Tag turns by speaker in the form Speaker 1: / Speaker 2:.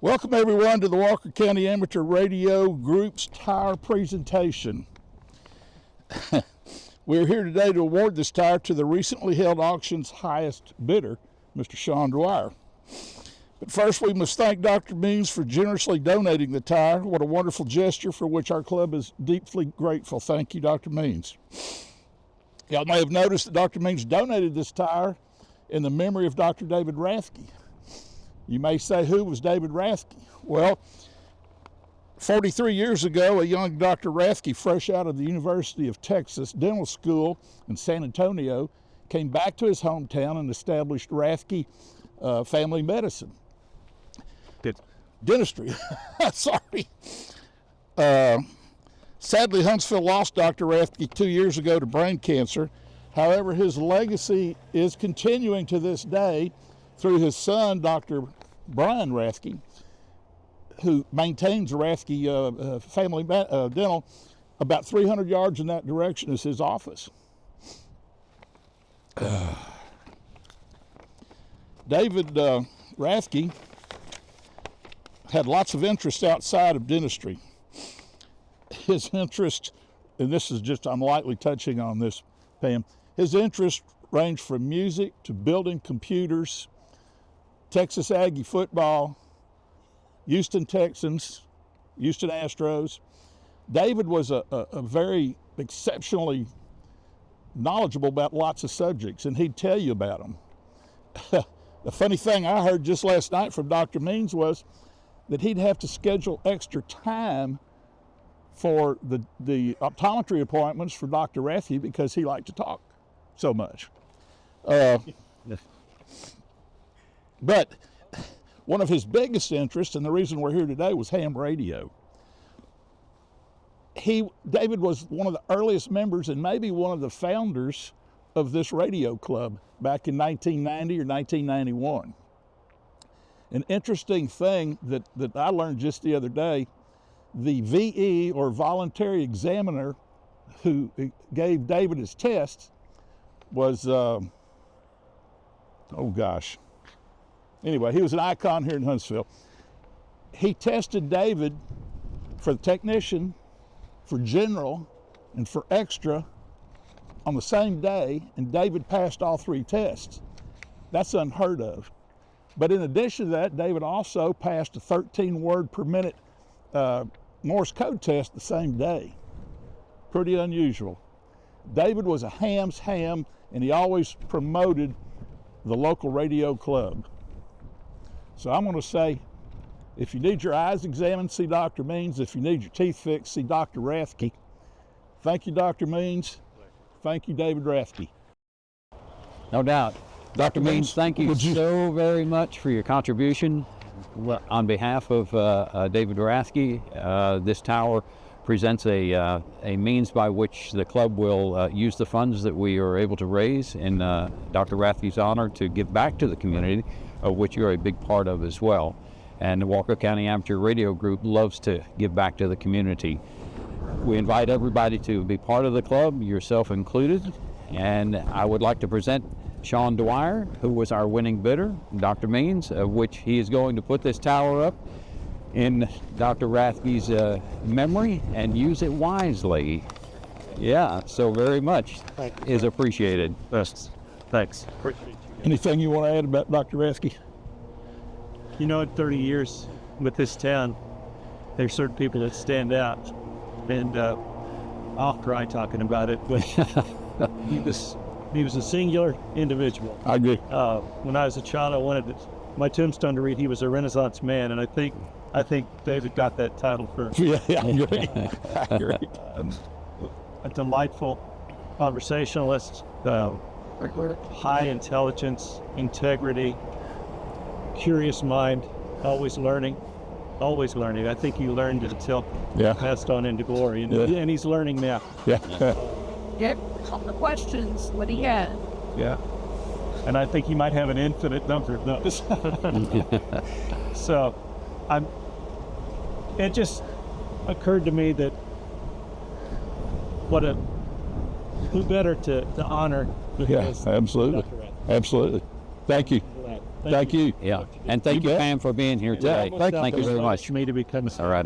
Speaker 1: Welcome everyone to the Walker County Amateur Radio Group's tire presentation. We're here today to award this tire to the recently held auction's highest bidder, Mr. Shaun Dwyer. But first we must thank Dr. Means for generously donating the tire. What a wonderful gesture for which our club is deeply grateful. Thank you, Dr. Means. Y'all may have noticed that Dr. Means donated this tire in the memory of Dr. David Rathke. You may say, who was David Rathke? Well, 43 years ago, a young Dr. Rathke, fresh out of the University of Texas Dental School in San Antonio, came back to his hometown and established Rathke Family Medicine. Dentistry. Sorry. Sadly, Huntsville lost Dr. Rathke 2 years ago to brain cancer. However, his legacy is continuing to this day through his son, Dr. Brian Rathke, who maintains Rathke Family Dental. About 300 yards in that direction is his office. David Rathke had lots of interests outside of dentistry. His interest, and this is just, I'm lightly touching on this, Pam, his interests range from music to building computers, Texas Aggie football, Houston Texans, Houston Astros. David was a very exceptionally knowledgeable about lots of subjects, and he'd tell you about them. The funny thing I heard just last night from Dr. Means was that he'd have to schedule extra time for the optometry appointments for Dr. Rathke because he liked to talk so much. But one of his biggest interests, and the reason we're here today, was ham radio. David was one of the earliest members and maybe one of the founders of this radio club back in 1990 or 1991. An interesting thing that I learned just the other day, the VE, or voluntary examiner, who gave David his test was, oh gosh. Anyway, he was an icon here in Huntsville. He tested David for the technician, for general, and for extra on the same day, and David passed all three tests. That's unheard of. But in addition to that, David also passed a 13 word per minute Morse code test the same day. Pretty unusual. David was a ham's ham, and he always promoted the local radio club. So I'm going to say, if you need your eyes examined, see Dr. Means. If you need your teeth fixed, see Dr. Rathke. Thank you, Dr. Means. Thank you, David Rathke.
Speaker 2: No doubt. Dr. Means, thank you so very much for your contribution. On behalf of David Rathke, this tower presents a means by which the club will use the funds that we are able to raise in Dr. Rathke's honor to give back to the community, of which you're a big part of as well. And the Walker County Amateur Radio Group loves to give back to the community. We invite everybody to be part of the club, yourself included, and I would like to present Shaun Dwyer, who was our winning bidder, Dr. Means, of which he is going to put this tower up in Dr. Rathke's memory and use it wisely. Yeah, so very much is appreciated.
Speaker 3: Thanks.
Speaker 1: Anything you want to add about Dr. Rathke?
Speaker 3: You know, in 30 years with this town, there's certain people that stand out, and I'll cry talking about it, but he was a singular individual.
Speaker 1: I agree.
Speaker 3: When I was a child, I wanted my tombstone to read, he was a Renaissance man, and I think David got that title first.
Speaker 1: Yeah, I agree. I agree.
Speaker 3: A delightful conversationalist, high intelligence, integrity, curious mind, always learning. I think he learned until passed on into glory, and he's learning now.
Speaker 1: Yeah.
Speaker 4: Get all the questions what he had.
Speaker 3: Yeah. And I think he might have an infinite number of those. So it just occurred to me that who better to honor.
Speaker 1: Yeah, absolutely. Absolutely. Thank you. Thank you.
Speaker 2: Yeah. And thank you,
Speaker 1: bet.
Speaker 2: Pam, for being here today.
Speaker 1: Thank you.
Speaker 2: Thank you very much.
Speaker 3: For me to be coming.
Speaker 2: All right.